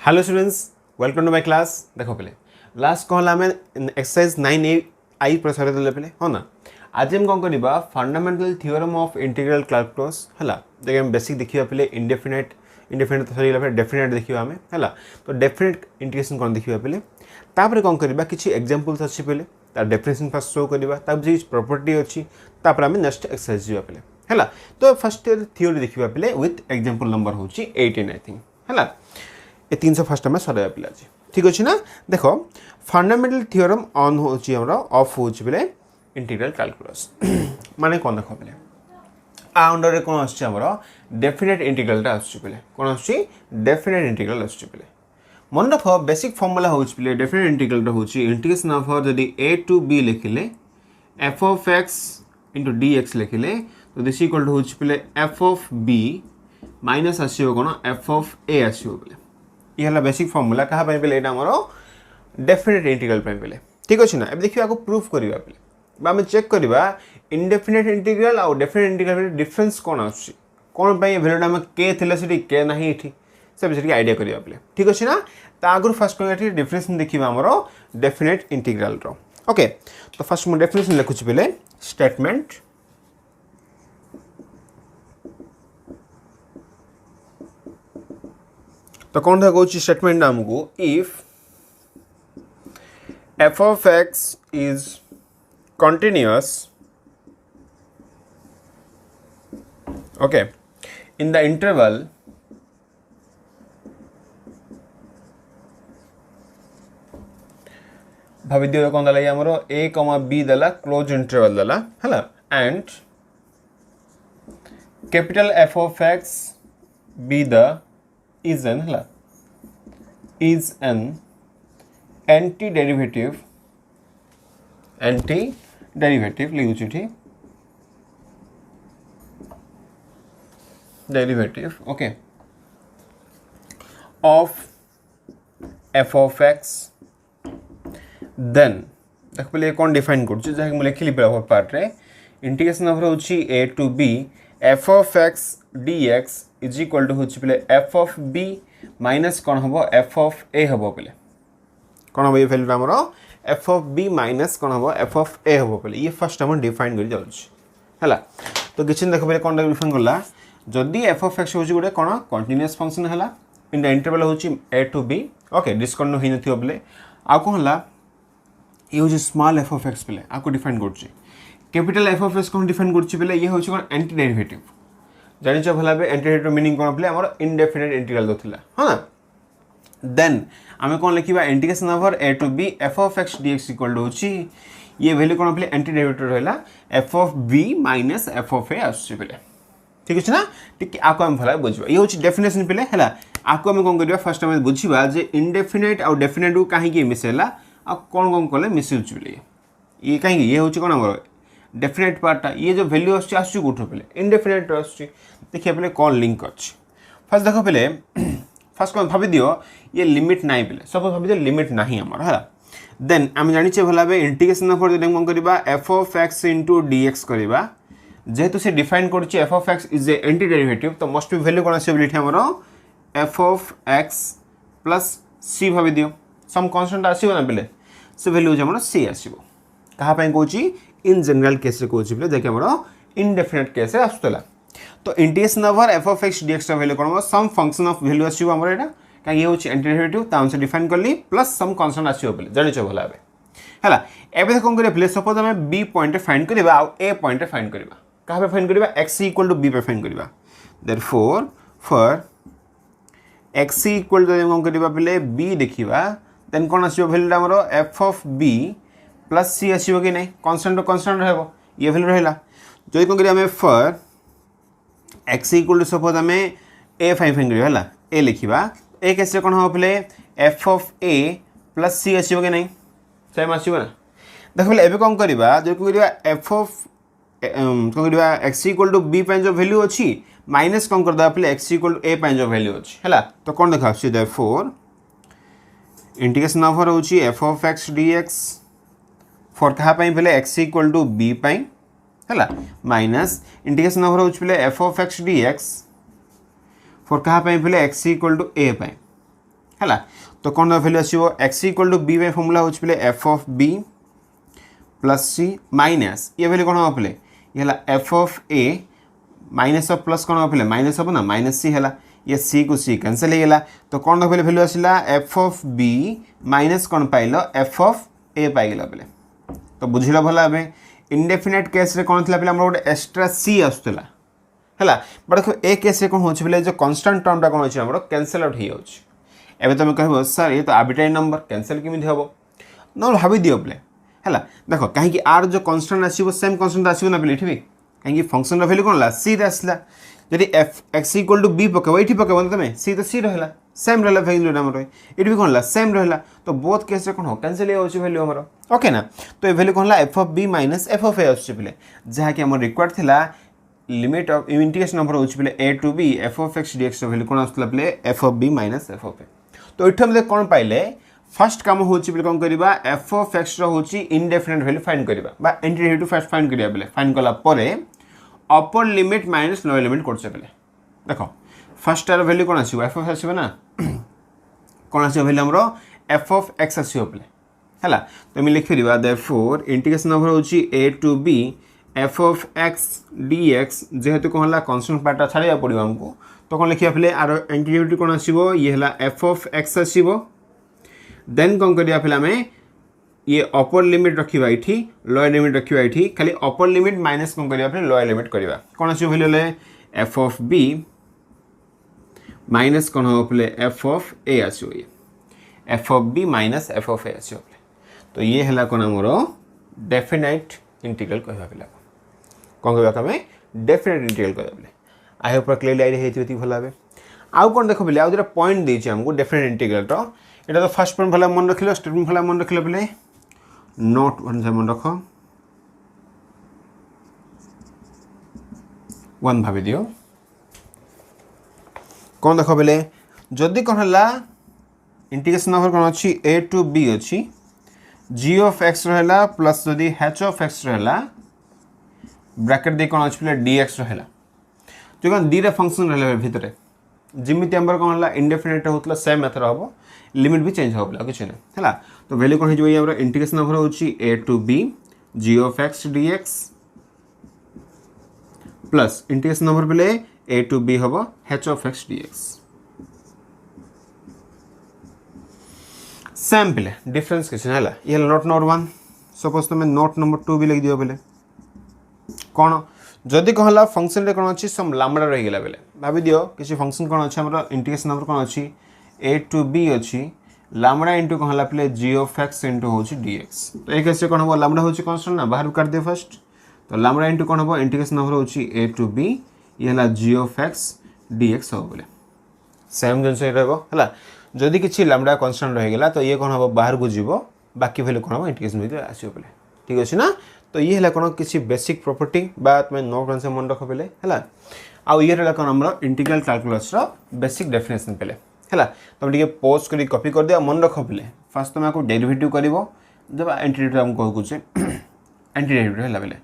Hello students, welcome to my class. देखो पे last कहला आम एक्सरसाइज 9A आई प्रसार देले पे हाँ ना। आज हम कौन करवा fundamental theorem of integral calculus है। जैसे हम बेसिक देखा पे इंडेफिनेट इंडेफिनेट तो सरीगला डेफिनेट देखा आम है। तो डेफिनेट इंटीग्रेशन कौन देखा पे तापर कौन करवा किसी एग्जांपल्स अच्छी पे तार डेफिनेशन फास्ट शो करवा तापर प्रॉपर्टी अच्छी तापर आम नेक्स्ट एक्सरसाइज जावा पे है। तो फर्स्ट थ्योरी देखा पे विथ एग्जांपल नंबर हूँ 18 आई थिंक है। ये 300 फास्ट आम सर पे आज ठीक अच्छे ना। देख fundamental theorem on Homer of हो इंटीग्रल कैलकुलस माने कौन देख पे अंडर कौन आमर डेफिनेट इंटीग्रल पे कौन आफिनेट इंटीग्रल पे मन रख बेसिक फर्मुला हो डेफिनेट इंटीग्रल हूँ इंटीग्रेशन ऑफ जदि a टू b लिखिले f of x into dx लिखिले तो दिस इक्वल टू हूँ पे f of b माइनस आसो कौन f of a आसो पे ये है बेसिक फर्मुला क्या पे आमर डेफिनेट इंटीग्रल पे ठीक अच्छे ना। अब देखिए आपको प्रूफ करवा पे आम चेक करवा इंडेफिनेट इंटीग्रल और डेफिनेट इंटीग्रल डिफरेंस कौन आसुची कौन भैल्यूटा आम के थे के ना ये से विषय आइडिया करवा पे ठीक अच्छे ना। तो आगुरी फास्ट डेफिनेशन देखा आमर डेफिनेट इंटीग्रल रो ओके। तो फास्ट मुझे डेफिनेशन लिखुची पे स्टेटमेंट तो कौन था कौन स्टेटमेंट आमको if f of x is continuous okay in the interval भावी दियो कौन दला आमर a, b दला क्लोज इंटरवल दला है and capital f of x be the is an antiderivative लिखुची ठीक derivative okay of f of x then देख पे कौन डिफाइन कर लिखिली पार्ट रे इंटीग्रेशन ऑफ होची a to b f of x dx is equal to होची पे f of b माइनस कौन हम f of a हम पे कौन हम ये वैल्यू आमर f of b माइनस कौन हम f of a हम पे ये फर्स्ट आम डिफाइन कर जाऊँ। तो किसी देख पे कौन डिफाइन कला जदि f of x हूँ गोटे कौन कंटिन्यूअस फंक्शन है इन द इंटरवल हूँ a to b okay discontinue हो न पे आ कौन है ये हूँ स्मॉल f of x पे आपको डिफाइन कर कैपिटल f of x कौन डिफाइन कर ये हूँ कौन एंटी डेरिवेटिव जानिच भला एंटी डेरिवेटिव मीनिंग कौन पे आमर इनडेफिनेट इंटीग्रल तो थिला हाँ। देन आम कौन लिखा integration over a to b f of x dx equal to ये वैल्यू कौन पे एंटी डेरिवेटिव रहा f of b minus f of a आसुची पे ठीक अच्छे ना। ठीक आपको आम भला बुझा ये हूँ डेफिनेशन पे है आपको आम कौन करवा फर्स्ट आम बुझा जे इंडेफिनेट आउ डेफिनेट को कहीं मिसेला आ कौन कौन कले मिसुच ये कहीं ये हूँ कौन आम डेफिनेट पार्टा ये जो वैल्यू आसुची कौटू पे इंडेफिनेट आसुची देखिए पे कौन लिंक अच्छी फास्ट देख पे फास्ट कौन भाई दियो ये लिमिट ना पे सब भाई दियो लिमिट ना आमर है। देन आम जाने भला भाई इंटीग्रेशन ऑफ कौन करवा f of x into dx करवा जेहेतु से डिफाइन कर f of x is a anti derivative तो मस्ट बी वैल्यू कौन आमर f of x plus c भाई दियो सम कन्स्टांट आसो ना पे से वैल्यू आमर c आसो कहाँ कौन इन जनरल केस कौन जैसे आमर इनडेफिनेट केस आसूला। तो integration over f of x dx value कौन सम फंक्शन ऑफ वैल्यू आसो आमर यहाँ कहीं ये हूँ एंटी डेरिवेटिव तो हमसे डिफाइन कली प्लस सम कन्स्टांट आसो पे जानिच भला है एवं कौन करें सपोज आम b पॉइंट फाइंड करवा a पॉइंट फाइंड करवा क्या फाइंड करवा x इक्वल टू b पे फाइंड करवा therefore for x equal to कौन करवा पे b देखा देन कौन आसो वैल्यूटा आमर f of b plus c आसो कि नहीं कन्स्टांट रहा ये वैल्यू रहा जो कौन करें for x equal to suppose आम a फाइंड करवा है a लिखा ए केस कौन हम पे f of a plus c आसो कि नहीं सेम आसो ना। देख पे एवं कौन करवा जो f of कौन करवा x इक्वल टू b जो वैल्यू अच्छी माइनस कौन करदे पे x इक्वल टू a जो वैल्यू अच्छी है। तो कौन देखा देयरफॉर इंटीग्रेशन ओवर हूँ f of x dx for क्या पे x इक्वल टू b है माइनस इंटीग्रेशन ओवर हूँ पे f of x dx for क्या पे एक्स इक्वल टू ए है तो कौन वैल्यू आसो x equal to b formula हो f of b plus c minus ये वैल्यू कौन हम पे ये f of a minus of plus कौन हम पे माइनस हम ना माइनस सी है ये सी को सी कैनसल होगा तो कौन पे वैल्यू आसला एफ ऑफ बी माइनस कौन pile F of A pile पे तो बुझल भल भाव इंडेफिनेट केस रे कौन थी पे गोटे एक्सट्रा सी आसूला है बट देखो ए केस कौन हो जो कन्स्टांट टर्मटा कौन अच्छे आम कैनसल आउट हो एवं तुम कह सर ये तो आर्बिट्रारी नंबर कैनसल केमी हम न भाव दियो पे है देख कहीं आर जो कन्स्टांट आसो सेम कन्स्टांट आसो ना पे भी कहीं फंक्शन वैल्यू कौन सी आसला जदि f x equal to b पकेब ये पकेब तुम सी तो सी रहा सेम रहा वैल्यू आम ये भी कौन सेम रहा तो बोथ केस कौन हो कैनसल वैल्यू आम ओके ना तो ये वैल्यू कौन f of b minus f of a आसपे जहाँकि आम रिक्वायर्ड थिला लिमिट ऑफ इंटीग्रेशन नंबर हो a to b f of x dx value कौन आसला पे f of b minus f of a तो ये कौन पाइले फर्स्ट काम हो कौन करवा एफ ऑफ एक्स रोचे इनडेफिनेट वैल्यू फाइंड करवा एंटीडेरिवेटिव फास्ट फाइंड करिया बेले फाइंड कला परे upper limit minus lower limit करछे बेले देखो फर्स्ट टार वैल्यू कौन आसीबो एफ ऑफ आसीबो ना कौन आसीबो वैल्यू हमरो एफ ऑफ एक्स आसीबो बेले हैला तो हम लिख परिबा देयरफॉर इंटीग्रेशन नंबर होची a to b f of x dx जेहेतु कौन हला कांस्टेंट पार्ट छाड़िया पड़िबो हमको तो कौन लिखिया पे आरो एंटीडेरिवेटिव कौन आसीबो ये हला एफ ऑफ एक्स आसीबो देन कौन करिया पे हमें ये अपर लिमिट रखा ये लोअर लिमिट रखा ये खाली अपर लिमिट माइनस कौन करिया पे लोअर लिमिट करवा कौन आसीबो वैल्यू ले एफ ऑफ बी माइनस कौन हम पे एफ ऑफ ए आसीबो ये f of b minus f of a आसीबो तो ये है कौन आमर डेफिनाइट इंटीग्रल कहवा पे कौन कहवा हमें डेफिनाइट इंटीग्रल कहवा पे आई होप क्लियरली आइडिया होती भल भाव आउ कौन देख पे आउ जो पॉइंट देती हमको डेफिनेट इंटीग्रल यहाँ तो फर्स्ट पॉइंट भला मन रखिल स्टेटमेंट भला मन रखिल पे नोट मन रख वन भाव दियो कौन देख पे जदि कौन है इंटीग्रेशन नंबर कौन अच्छी ए टू बी अच्छी जी ऑफ एक्स रहा प्लस जदि एच ऑफ एक्स रहा ब्रैकेट दे कौन अच्छे डी एक्स रहा जो कौन दी फंक्शन रहा भितर जमीती आम कौन है इंडेफिनेट होता सेम मेथड हम लिमिट भी चेंज हो किसी ना है तो वैल्यू कौन हो इंटीग्रेशन नंबर होची a to b g of x d x plus integration number पे ए टू बी हम h of x d x same पे डिफरेंस किसी ना ये नोट नंबर वन सपोज तुम नोट नंबर टू भी लिख दियो बेले कौन जदि कौन है फंक्शन रे कौन अच्छी सम लामड़ा रहीगला बेले भाव दियो किसी फंक्शन कौन अच्छे आम इंटीग्रेशन नंबर कौन अच्छी ए टू बी अच्छी लामड़ा इंटू कौन है पे जी ऑफ एक्स इंटू हो डी एक्स तो एक कैसे कौन हम लामड़ा हो कन्स्टेंट ना बाहर काट दे फर्स्ट तो लामड़ा इंटू कौन हम इंटीग्रेशन नंबर हो ए टू बी ये है जी ऑफ एक्स डी एक्स हम बोले सेम जिन है जदि किसी लामड़ा कन्स्टेंट रहीगला तो ये कौन हम बाहर को जीव बाकी वैल्यू कौन हम इंटीग्रेशन आसो पे ठीक अच्छे ना तो ये है कौन किसी बेसिक प्रॉपर्टी बा तुम नोट आंसर मन रख पे है आउ ये रहा कौन आम इंटीग्रल कैलकुलस बेसिक डेफिनेशन पे है तुम टे पोज कर कॉपी कर दिया मन रख पे फास्ट तुम आपको डेरिवेटिव कर जब एंटीडेरिवेटिव हम कहूचे एंटीडेरिवेटिव है पे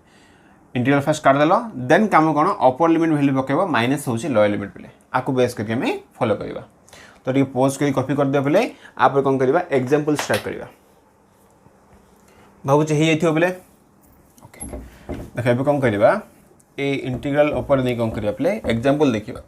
इंटीग्रल फास्ट काटदेल देन कम कौन अपर लिमिट वैल्यू पकेब माइनस हो लोअर लिमिट पे आपको बेस करके आम फॉलो करवा तो टे पोज कर कॉपी कर दिया पे आप कौन करवा एग्जांपल स्टार्ट करवा भावुचे हो पे ओके देख कौन करवा ए इंटीग्रल ऊपर नहीं कौन करवा पे एग्जांपल देखा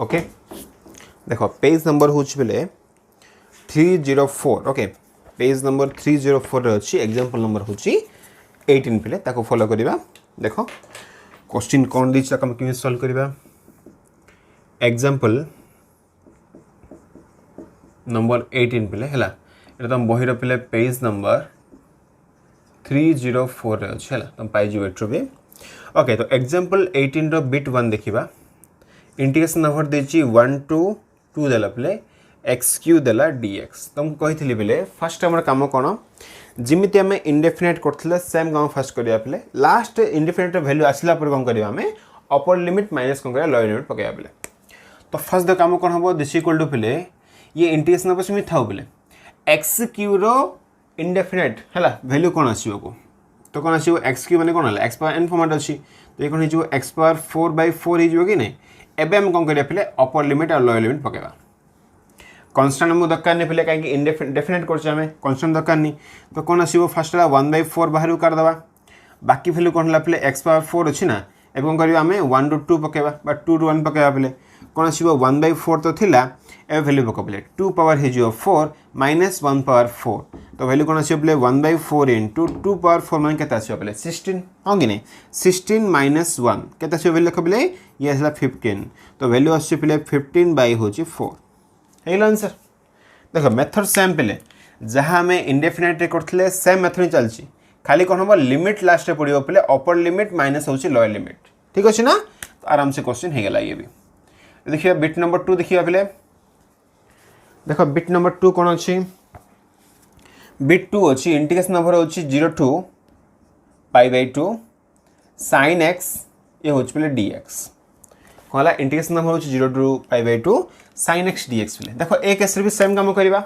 ओके देखो पेज नंबर हूँ 304 ओके पेज नंबर 304 अच्छी एग्जांपल नंबर हूँ 18 पे ताको फॉलो करवा देख क्वेश्चन कौन दी कम सॉल्व करवा एग्जांपल नंबर 18 पे है तुम बही पे पेज नंबर 304 अच्छे है तुम पाइज एट्रोबे ओके तो एग्जांपल 18 बिट 1 देखा इंटीग्रेशन नंबर देची 1 टू 2 देला पे एक्स क्यू देला dx तुमको कही बेले फास्ट आम कम कौन जमीती आम इंडेफिनेट करते सेम कम फास्ट करा पे लास्ट इंडेफिनेट वैल्यू आसला कौन करवा आम अपर लिमिट माइनस कौन कर लोअर लिमिट पकड़ा पे तो फर्स्ट द काम कौन हम दिस इक्वल टू पे ये इंटीग्रेशन हम सेमती था पे एक्स क्यू रो इंडेफिनेट है वैल्यू कौन आसो को तो कौन आसो एक्स क्यू मैंने कौन है एक्स पावर एन फॉर्मेट अच्छी तो ये कौन हो एक्स पावर 4/4 हो कि नहीं एबे हम कौन करिया पे अपर लिमिट और लोअर लिमिट पकेबा कन्स्टांट आमको दरकार नहीं पे कहीं इंडेफिनेट कर कन्स्टांट दरकार नहीं तो कौन आसो फर्स्ट है 1/4 बाहर करदे बाकी भैल्यू कौन है पे एक्स पावर 4 अच्छी ना एवं कौन करिया आमे 1 ରୁ 2 पकेबा 2 ରୁ 1 पकेबा पे कौन आसो 1/4 तो थिला ए भैल्यू पकेबले 2 पावर हो 4 माइनस 1 पावर 4 तो भैल्यू कौन आसो पे 1/4 इंटू 2 पावर 4 मान के आसो पे 16 हाँ कि नहीं 16 माइनस 1 के आसो भैल्यू लिखबले ये है 15 तो भैल्यू आसो पे 15/4 है आंसर देख मेथड सेम पे जहाँ आम इंडेफिनेट करते सेम मेथड ही चलती खाली कौन हम लिमिट लास्ट पड़ो पे अपर लिमिट माइनस हूँ लोअर लिमिट ठीक अच्छे ना तो आराम से क्वेश्चन हो गला ये भी देखिए बिट नंबर 2 देखिए पे देख बिट नंबर 2 कौन अच्छी बिट 2 अच्छी इंटीग्रेशन नंबर हो 0 to π/2 sin x ये हूँ पे dx कौन है इंटीग्रेशन नंबर हो 0 to π/2 sin x dx पे देख ए केस भी सेम काम करवा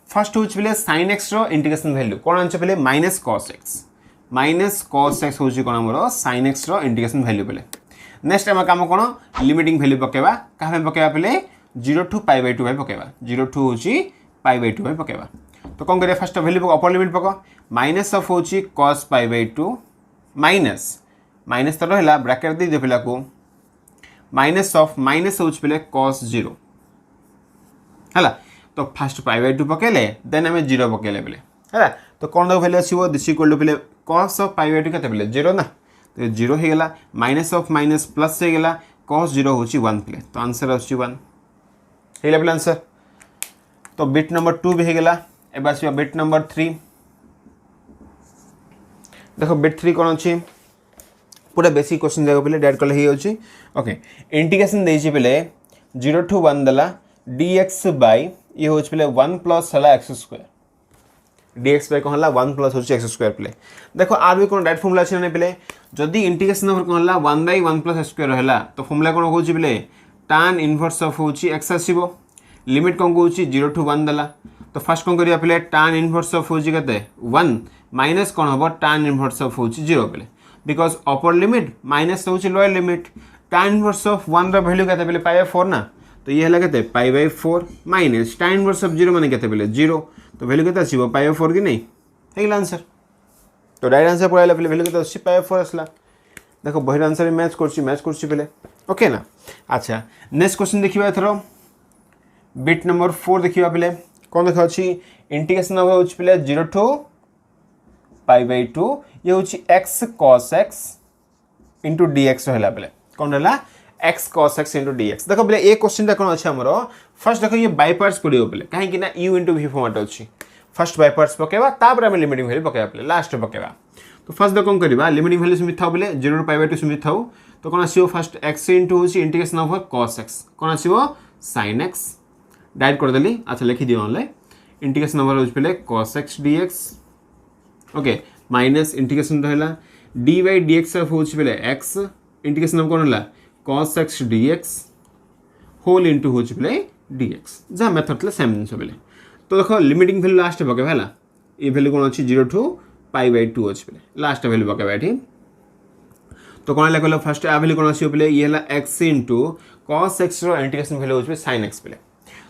फर्स्ट हूँ पे sin x रो इंटीग्रेशन वैल्यू कौन आंसर पे माइनस cos x हूँ कौन आमर sin x रो इंटीग्रेशन वैल्यू पे नेक्स्ट आम काम कौन लिमिटिंग वैल्यू पकेबा क्या पकेबा पे 0 to π/2 पकेबा 0 to हूँ π/2 पकेबा तो कौन करिया फर्स्ट वैल्यू अपर लिमिट पक माइनस ऑफ हूँ cos π/2 माइनस तो रहा ब्रैकेट दे पिला को माइनस ऑफ माइनस हूँ पे cos 0 है तो फास्ट π/2 पकेले देन आम 0 पकेले पे है तो कौन वैल्यू आसो दिस इक्वल टू पे cos ऑफ π/2 के 0 ना तो 0 हो गला माइनस ऑफ माइनस प्लस हो गला cos 0 हूँ 1 पे तो आंसर आसो 1 है पे आंसर तो बिट नंबर 2 भी हो गला एब आस बिट नंबर 3 देखो बिट 3 कौन अच्छी पूरा बेसिक क्वेश्चन जाक पे डायरेक्ट कले हो ओके इंटीग्रेशन देछि पे 0 to 1 देला dx बाय ये हूँ पे 1 प्लस है x² dx बाय कौन है 1 प्लस हूँ x² पे देखो आर भी कौन डायरेक्ट फॉर्मूला अच्छे ना पे जदि इंटीग्रेशन नंबर कौन है 1/1 प्लस x² है तो फॉर्मूला कौन हो पे tan इनवर्स ऑफ हूँ x आसो लिमिट कौन कौन 0 to 1 देला तो फास्ट कौन करिया पे tan इनवर्स ऑफ हूँ के 1 माइनस कौन हम tan इनवर्स ऑफ हूँ 0 पे बिकज अपर लिमिट माइनस हूँ lower limit tan inverse of 1 value के π/4 ना तो ये है π/4 माइनस tan इनवर्स ऑफ 0 मैंने के 0 तो वैल्यू के आसो π/4 कि नहीं है आंसर तो डायरेक्ट आंसर पड़ा पे वैल्यू के π/4 आसला देखो बहिर आंसर मैच कर पे ओके ना अच्छा नेक्स्ट क्वेश्चन देखिए एथर बिट नंबर 4 देखिए पे कौन देखा अच्छी इंटीग्रेशन नंबर हूँ पे 0 to π/2 ये हूँ x cos x into dx है पे कौन रहा x cos x into dx देखो पे ये क्वेश्चन कौन अच्छे आमर फर्स्ट देखो ये बाय पार्ट्स पड़ो पे कहीं ना u इंटू v फॉर्मेट अच्छी फर्स्ट बाय पार्ट्स पकेबा तापर आम लिमिटिंग वैल्यू पकेबा पे लास्ट पकेबा तो फर्स्ट कौन करवा लिमिटिंग वैल्यू सेमती था पे 0 to π/2 सेमती था तो कौन आसो फर्स्ट x इंटू हूँ इंटीग्रेशन ऑफ cos x कौन आसो sin x डायरेक्ट करदेली अच्छा लिखी दियो ऑनलाइन इंटीग्रेशन नंबर हूँ पे cos x dx okay minus integration रहा dy/dx हूँ पे x इंटीग्रेशन नंबर कौन है cos x dx whole into हूँ पे dx जहाँ मेथड सेम जिन पे तो देखो लिमिटिंग वैल्यू लास्ट पकेबा है ये वैल्यू कौन अच्छी 0 to π/2 अच्छे पे लास्ट वैल्यू पकेबा ये तो कौन है फर्स्ट आ वैल्यू कौन आसो पे ये है x इंटू cos x रो इंटीग्रेशन वैल्यू हूँ sin x पे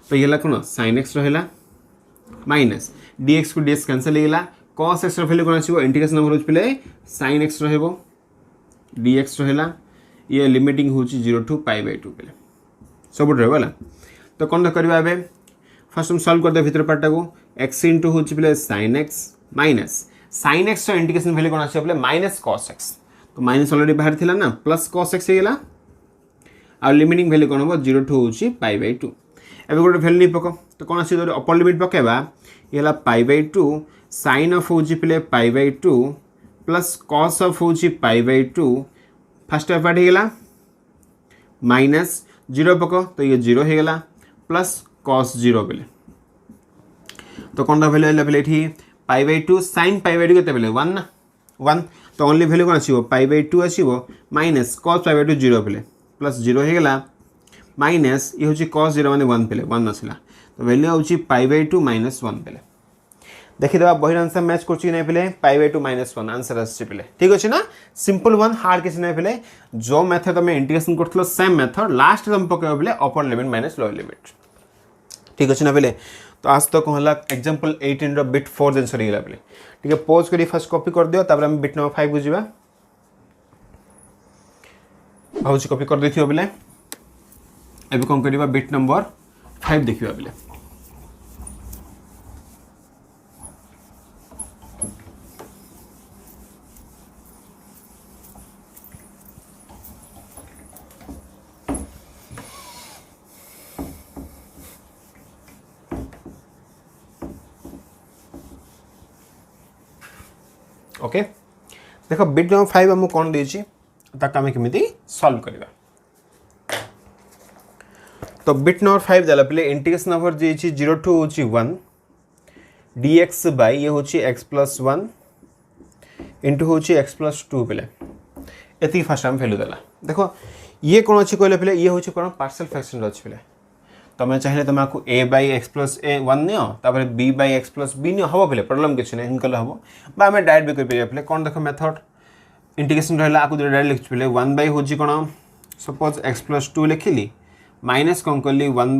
तो ये कौन sin x रहा माइनस dx को dx कैंसल होगा cos x वैल्यू कौन आसो इंटीग्रेशन नंबर हूँ पे sin x dx रहा ये लिमिटिंग हूँ 0 to π/2 पे सब रहा तो कौन करवा ए फर्स्ट हम सॉल्व करदे भीतर पार्टा को x इंटू हूँ पे sin x minus sin x integration value कौन आसो पे माइनस cos x तो माइनस अलरेडी बाहर थिला ना प्लस cos x होगा और लिमिटिंग वैल्यू कौन हम 0 to हूँ π/2 एवं गोटे वैल्यू नहीं पक तो कौन आसो अपर लिमिट पकेबा ये π/2 sin ऑफ हूँ पे π/2 प्लस cos ऑफ हूँ π/2 फर्स्ट पार्ट होगा माइनस 0 पक तो ये 0 होगा प्लस cos 0 पे तो कौन वैल्यू है पे π/2 sin π/2 के 1 ना 1 तो ओनली वैल्यू कौन आसो π/2 आसो माइनस cos π/2 0 पे प्लस 0 होगा माइनस ये हूँ cos 0 माने 1 पे 1 आसला तो वैल्यू हूँ π/2 - 1 पे देखिदेवा बही आंसर मैच कर पे π/2 - 1 आंसर आसे पे ठीक अच्छे ना सिंपल वन हार्ड किसी ना पे जो मेथड तुम इंटीग्रेशन कर सेम मेथड लास्ट तुम पकेब पे अपर लिमिट माइनस लोअर लिमिट ठीक अच्छे ना पे तो आज तो कौन है एग्जांपल 18 बिट 4 आंसर हो पे ठीक है पॉज करी फर्स्ट कॉपी कर दियो तापर हम बिट नंबर 5 को जीवा भाउची कॉपी कर देथियो बेले एबे कोन करिबा बिट नंबर 5 देखिबा बेले ओके देखो बिट नंबर 5 हम कौन देछि ताका हम केमिति सॉल्व करिबा तो बिट नंबर 5 देला पले इंटीग्रेशन नंबर देछि 0 टू होछि 1 dx बाय ये होछि x + 1 इनटू होछि x + 2 पले एति फर्स्ट हम वैल्यू देला देखो ये कोन अछि कहले पले ये होछि कोन पार्शियल फ्रैक्शन अछि पले तमे चाहिए तुम आपको a/x + a 1 नियो तापर b/x + b नियो हबो पले प्रॉब्लम किछ नै हिनकल हबो बा हमें डायरेक्ट भी कर पे पले कोन देखो मेथड इंटीग्रेशन रहला आकु डायरेक्ट लिख पले 1 होछि कोन सपोज x + 2 लिखिली माइनस कोन करली 1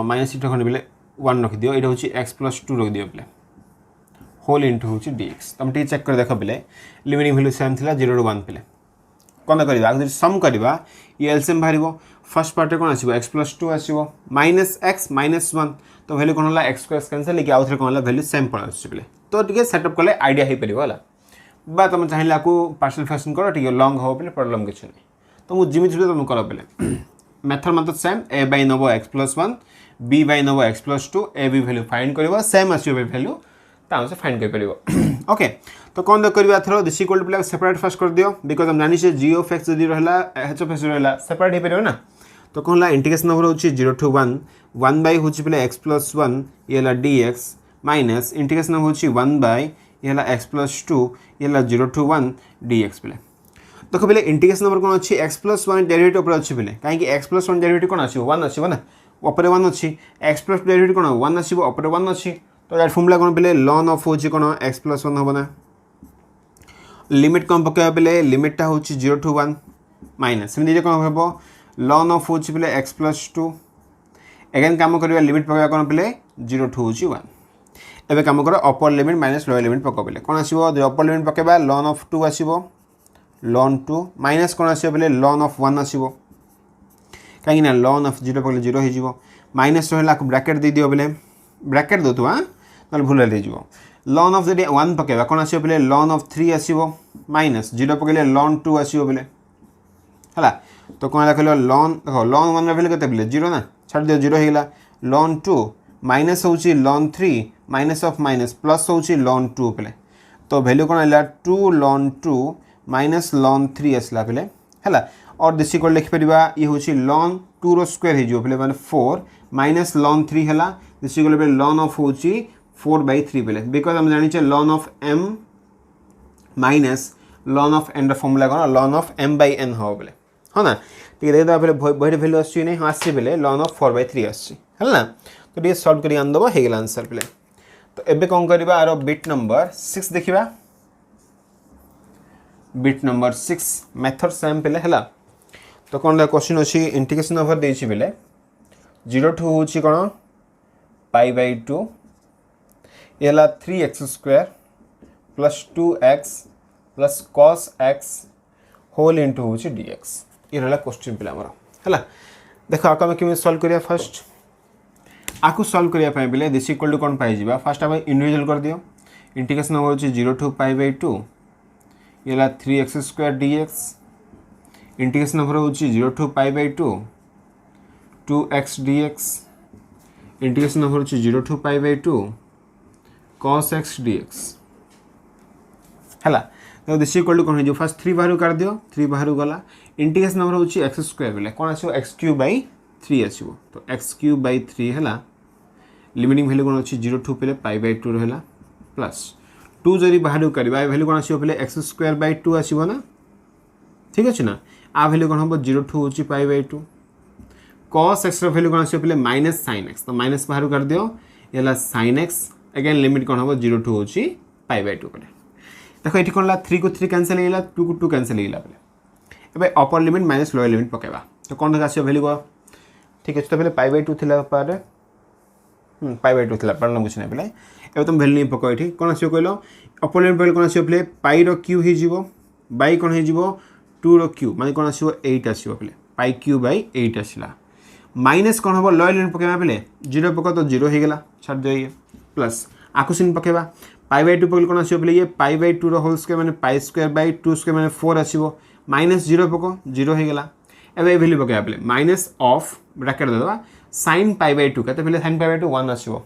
माइनस इटा कोन पले 1 रख दियो एटा होछि x + 2 रख दियो पले होल इनटू होछि dx तुम टी चेक कर देखो पले लिमिटिंग वैल्यू सेम थिला 0 टू 1 पले कोन करबा अगर सम करबा ये एलसीएम बाहरिबो फर्स्ट पार्ट रे कोन आसीबो x + 2 आसीबो -x -1 तो वैल्यू कोन होला x स्क्वायर कैंसिल लेके आउथरे कोन होला वैल्यू सेम पड़ आसी पले तो टिके सेटअप करले आईडिया हे परिबो होला बा तुम चाहिला को पार्शियल फ्रैक्शन करो टिके लॉन्ग हो पले प्रॉब्लम किछ नै तो मु जिमि जिबे तुम करो पले मेथड मतलब सेम a/ नबो x + 1 b/ नबो x + 2 a b value find करबो सेम आसीबो वैल्यू ताउ से फाइंड कर परिबो ओके तो कौन दो करबा थरो this equal to separate first कर दियो बिकॉज़ हम जानि छे g ऑफ x यदि रहला h ऑफ x रहला सेपरेट हे परिबो ना तो कौन ला इंटीग्रेशन नंबर होची 0 टू 1 1 बाय होची पले x + 1 येला dx माइनस इंटीग्रेशन नंबर होची 1 बाय येला x + 2 येला 0 टू 1 dx पले देखो पले इंटीग्रेशन नंबर कोन अछि x + 1 डेरिवेटिव ऊपर अछि पले काहे कि x + 1 डेरिवेटिव कोन आसी 1 आसी ना ऊपर 1 अछि x + डेरिवेटिव कोन 1 आसी ऊपर 1 अछि तो दैट फॉर्मूला कोन पले ln ऑफ होची कोन x + 1 होबना लिमिट कम पके पले लिमिट ता होची 0 टू 1 माइनस सेम दिजे कोन होबो ln ऑफ होची पले x + 2 अगेन काम करबा लिमिट पके कोन पले 0 टू होची 1 एबे काम करो upper limit minus lower limit पके पले कोन आसीबो अपर लिमिट पकेबा ln ऑफ 2 आसीबो ln 2 माइनस कोन आसीबो पले ln ऑफ 1 आसीबो काहे ना ln ऑफ 0 पले 0 हे जिवो माइनस रहला को ब्रैकेट दे दियो पले ब्रैकेट दो तो हां नल भूल ले जिवो ln ऑफ जदि 1 पकेबा कोन आसीबो पले ln ऑफ 3 आसीबो माइनस 0 पकेले ln 2 आसीबो पले हला तो कोन लिखलो ln देखो ln 1 रे वैल्यू केते पले 0 ना छाड़ दियो 0 हेला ln 2 माइनस होची ln 3 minus of minus plus होची ln 2 पले तो वैल्यू कोन आला 2 ln 2 माइनस ln 3 असला पले हला और दिस इक्वल लिख परिबा ये होची ln 2 रो स्क्वायर हे जो पले माने 4 माइनस ln 3 हला दिस इक्वल पे ln ऑफ होची 4/3 पले बिकॉज़ हम जानि छे ln of m minus ln of n रो फार्मूला कोन ln ऑफ m/n हो पले हो ना ठीक है देखो पले बहिर वैल्यू आसी नै आसी पले ln ऑफ 4/3 आसी हला तो ये सॉल्व करी आन दबो हे गेल आंसर पले तो एबे कोन करबा आरो बिट नंबर 6 देखिबा बिट नंबर 6 मेथड सेम पले हला तो कोन ला क्वेश्चन अछि इंटीग्रेशन नंबर देछि पले 0 टू होछि कोन π/2 येला 3x² + 2x + cos x whole into होछि dx ये रहला क्वेश्चन पले हमर हला देखो आका में कि सॉल्व करिया फर्स्ट आकु सॉल्व करिया पय पले दिस इक्वल टू कोन पाइ जिबा फर्स्ट हम इंडिविजुअल कर दियो इंटीग्रेशन होछि 0 टू π/2 येला 3x² dx इंटीग्रेशन नंबर होछि 0 to π/2 2x dx integration number होछि 0 टू π/2 cos x dx हला तो दिस इक्वल टू कोन हो फर्स्ट 3 बाहर कर दियो 3 बाहर गला इंटीग्रेशन नंबर होछि x² बेले कोन आसीबो x³/3 आसीबो तो x³/3 हला लिमिटिंग वैल्यू कोन अछि 0 टू पले π/2 रहला प्लस 2 जरी बाहर करबा वैल्यू कोन आसीबो पले x²/2 आसीबो ना ठीक अछि ना आ वैल्यू कोन होबो 0 टू होछि π/2 cos x रो वैल्यू कोन आसी पले माइनस sin x तो माइनस बाहर कर दियो एला sin x अगेन लिमिट कोन हो 0 टू होची पाई बाय 2 पले देखो एठी कोन ला 3 को 3 कैंसिल हेला 2 को 2 कैंसिल हेला पले एबे upper limit minus lower limit पकेबा तो कोन आसी वैल्यू को ठीक अछि तो पले पाई बाय 2 थिला पारे पाई बाय 2 थिला पड़ना बुझ नै पले एबे तुम वैल्यू नै पको एठी कोन आसी कहलो अपर लिमिट पले कोन आसी पले पाई रो क्यू हे जिवो बाय कोन हे जिवो 2 रो क्यू माने कोन आसी 8 आसी पले पाई क्यू बाय 8 आसीला माइनस कौन हम लॉयल लिमिट पकेबा पहले 0 पका तो 0 हो गला छाड़ दे ये प्लस आकुसिन पकेबा पाई बाय 2 पकल कोन आसीबो पहले ये पाई बाय 2 रो होल स्क्वायर माने पाई स्क्वायर बाय 2 स्क्वायर माने 4 आसीबो माइनस 0 पको 0 हो गला एबे वैल्यू पकेबा पहले माइनस ऑफ ब्रैकेट दे दबा sin पाई बाय 2 कते पहले sin पाई बाय 2 1 आसीबो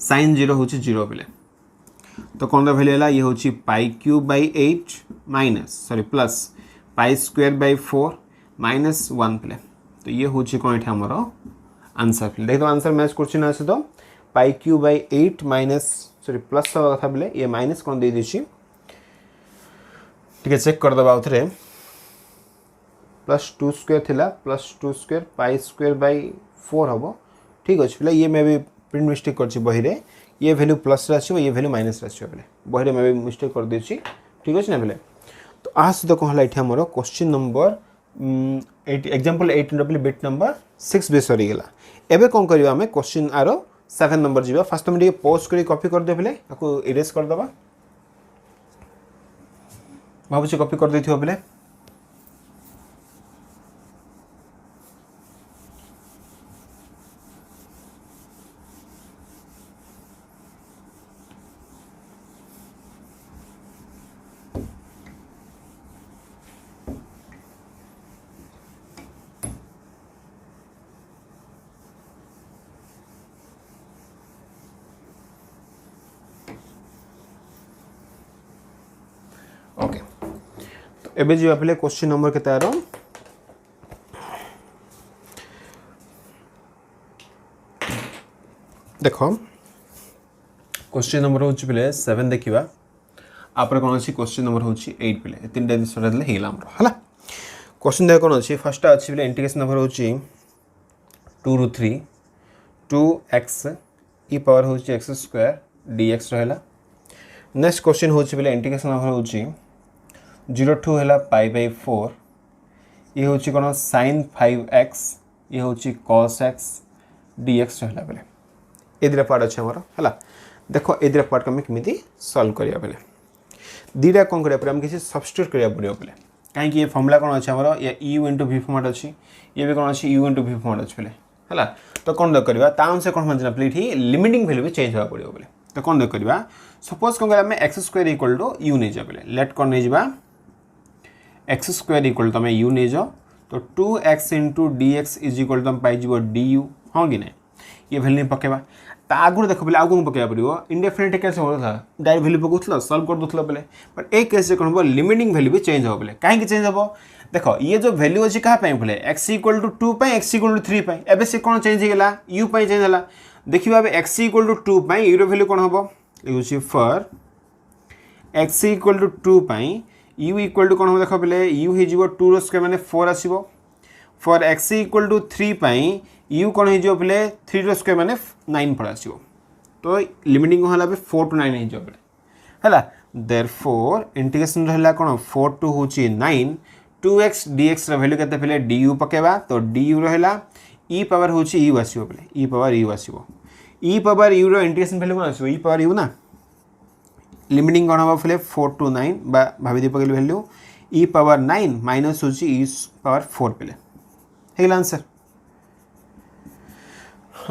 sin 0 होची 0 पहले तो कोन दा वैल्यू हला ये होची पाई cube by 8 minus sorry plus pi square by 4 minus 1 पहले तो ये हूँ कौन ये आमर आंसर देख दो आंसर मैच क्वेश्चन आसे तो pi cube by 8 minus sorry plus हवा कथा बोले ये माइनस कौन दे दीची ठीक है चेक कर दबा उथरे प्लस 2 स्क्वायर थिला plus 2 square pi square by 4 हबो ठीक अछि पले ये मैं भी प्रिंट मिस्टेक करछि बही रे ये वैल्यू प्लस राछिबो ये वैल्यू माइनस राछिबो पले बही रे मैं भी मिस्टेक कर देछि ठीक अछि ना पले तो आस तो कहला इठा हमरो question number example 8 W bit number 6 बे सरी गेला एबे कोन करिवा हमें क्वेश्चन आरो 7 नंबर जीवा फर्स्ट तुम डी पोस्ट करी कॉपी कर दे पले आको इरेज कर दबा भाबुची कॉपी कर देथियो पले ओके तो एबे जी आपले क्वेश्चन नंबर केते आरो देखो क्वेश्चन नंबर होची पले 7 देखिबा आपरे कोन अछि क्वेश्चन नंबर होची 8 पले तीन टाइम सरे दले हेला हमरो हला क्वेश्चन दे कोन अछि फर्स्ट अछि पले इंटीग्रेशन नंबर होची 2 रू 3 2x e पावर होची x स्क्वायर dx रहला नेक्स्ट क्वेश्चन होची पले इंटीग्रेशन नंबर होची 0 टू है पाई बाय 4 ये हूँ कौन sin 5x ये हूँ cos x dx रहा बेले ए दुटा पार्ट अच्छे आमर है देख ए दुटा पार्ट को आम कमी सल्व करा बेले दुटा कौन करा आम किसी सब्स्टिट्यूट करा पड़ो बेले कहीं ये फर्मुला कौन अच्छे आमर ये u इंटू v फॉर्मेट अच्छी ये भी कौन अच्छी u इंटू v फॉर्मेट अच्छे बेले है तो कौन दे करवा अनुसार कौन मानना पे ये लिमिटिंग वैल्यू भी चेंज होगा पड़ो बेले तो कौन दे करवा सपोज कौन करें x square equal to u नहीं जा बेले लेट कौन नहीं जा एक्स स्क्वायर इक्वल तुम यू नहीं जाओ तो 2x into d x is equal तुम पाई डी यू हाँ कि नहीं ये वैल्यू नहीं पकेबा आगुरी देख पे आगे पकेबा पड़ो इंडेफिनिट केस होता डायरेक्ट वैल्यू पकाउल सल्व कर दूसरा बेले बट ए केस कौन हम लिमिटिंग वैल्यू भी चेंज हो बेले कहीं चेंज हम देख ये जो वैल्यू अच्छी क्या बोले x equal to 2 x equal to 3 एवं से कौन चेंज होगा यू चेंज है देखिए एक्स इक्वल टू 2 यूर वैल्यू कौन हम ये for x equal to 2 u equal to कौन हम देख पे u हो 2 रो स्क्वायर माने 4 आसीबो for x equal to 3 u कौन हो पे 3 रो स्क्वायर माने 9 पड़ आसीबो तो लिमिटिंग होला पे 4 टू 9 हो पे है देयरफॉर इंटीग्रेशन रहला कौन 4 टू होची 9 2x dx रो वैल्यू केते पले du पकेबा तो du रहला e पावर होची u आसीबो पे e power u आसीबो e power u रो इंटीग्रेशन वैल्यू कौन आसीबो e पावर u ना लिमिटिंग कौन हम फिले 4 टू 9 भाभी दी पकड़ वैल्यू e पावर 9 माइनस होची e पावर 4 पे हेगला आंसर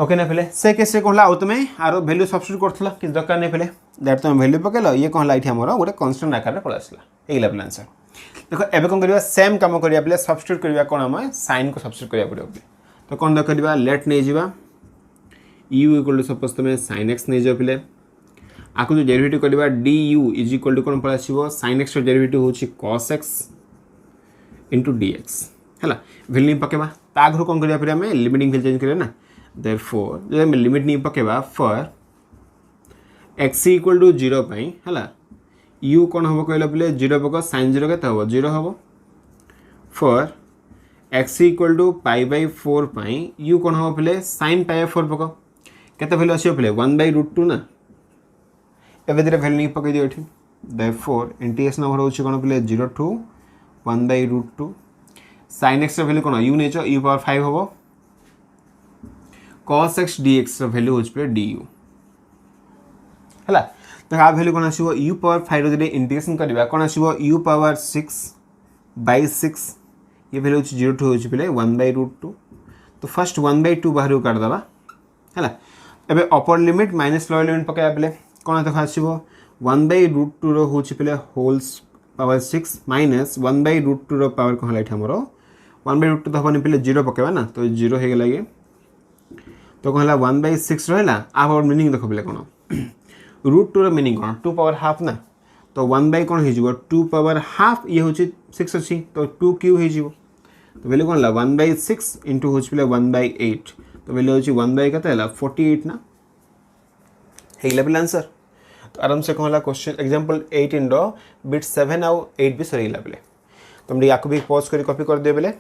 ओके ना फिले से कैसे कहला आउ तुम आर वैल्यू सब्स्टिट्यूट करथला कि दरकार नहीं फिले दैट तुम वैल्यू पकेलो ये कहला इठी हमर गोटे कांस्टेंट आकार रे पळासला हेगला फिले आंसर देखो एबे कोन करिवा सेम काम करिया फिले सब्स्टिट्यूट करिवा कोन हम sin को सब्स्टिट्यूट करिया पड़ो तो कोन द करिवा लेट नै जिवा u इक्वल टू सपोज तुम sin x नै जो फिले आको जो डेरिवेटिव करबा du इज इक्वल टू कोन पळा आसीबो sin x रो डेरिवेटिव होची cos x इनटू dx हैला वैल्यू पकेबा तागरो कोन करिया फिर हमें लिमिटिंग वैल्यू चेंज करिया ना देयरफॉर जो हम लिमिट नहीं पकेबा फॉर x इक्वल टू 0 पई हैला u कोन होबो कहला पले 0 पको sin 0 केते होबो 0 होबो for x equal to pi by 4 u कौन हम पे sin पाई बाई 4 पक केते वैल्यू आसो पे 1/√2 ना एबे दरे वैल्यू नहीं पकई दियो एठी देयरफॉर इंटीग्रेशन ओवर होची कोन पे 0 टू 1/√2 sin x ର वैल्यू कोन u नेचो u पावर 5 होबो cos x dx ର वैल्यू होची पे du हला तो आ वैल्यू कोन आसीबो u पावर 5 रो जदि इंटीग्रेशन करबा कोन आसीबो u पावर 6/6 ये वैल्यू होची 0 टू होची पे 1/√2 तो फर्स्ट 1/2 बाहर काट दबा हला एबे upper limit minus lower limit पकाया बेले कोन देखा आसीबो 1/√2 रो होची पे होल्स पावर 6 माइनस 1/√2 रो पावर कहला एठी हमरो 1/√2 तो हबनी पे 0 पकेबा ना तो 0 हे गेला ये तो कहला 1/6 रहला आ पावर मीनिंग देखो बेले कोन √2 रो मीनिंग कोन 2 पावर हाफ ना तो 1 बाय कोन हे जिवो 2 पावर हाफ ये होची 6 अछि तो 2 क्यू हे जिवो तो वैल्यू कोन ला 1/6 इनटू होची पे 1/8 तो वैल्यू होची 1 बाय कते हला 48 ना हे लेवल आंसर तो आराम से कहला क्वेश्चन एग्जांपल 18 रो बिट 7 आउ 8 भी सही लेवल तुम याको भी पॉज करी कॉपी कर दे बेले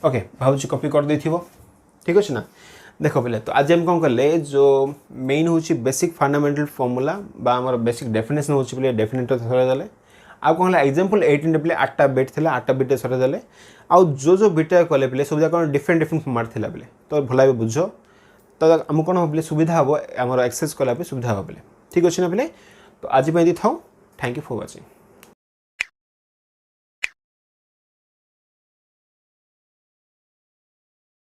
ओके भाउची कॉपी कर देथिबो ठीक अछि ना देखो बेले तो आज हम कौन करले जो मेन होची बेसिक फंडामेंटल फार्मूला बा हमर बेसिक डेफिनेशन होची बेले डेफिनेटर थरे देले आ कहला एग्जांपल 18 बेले 8टा बिट थिला 8टा बिट थरे देले आ जो बिट कले बेले सब जा कोन डिफरेंट फॉर्मेट थिला बेले तो भलाई बुझो तो हम कोन बेले सुविधा हो हमर एक्सेस कला पे सुविधा हो बेले ठीक अछि ना बेले तो आज पे दी थाउ थैंक यू फॉर वाचिंग।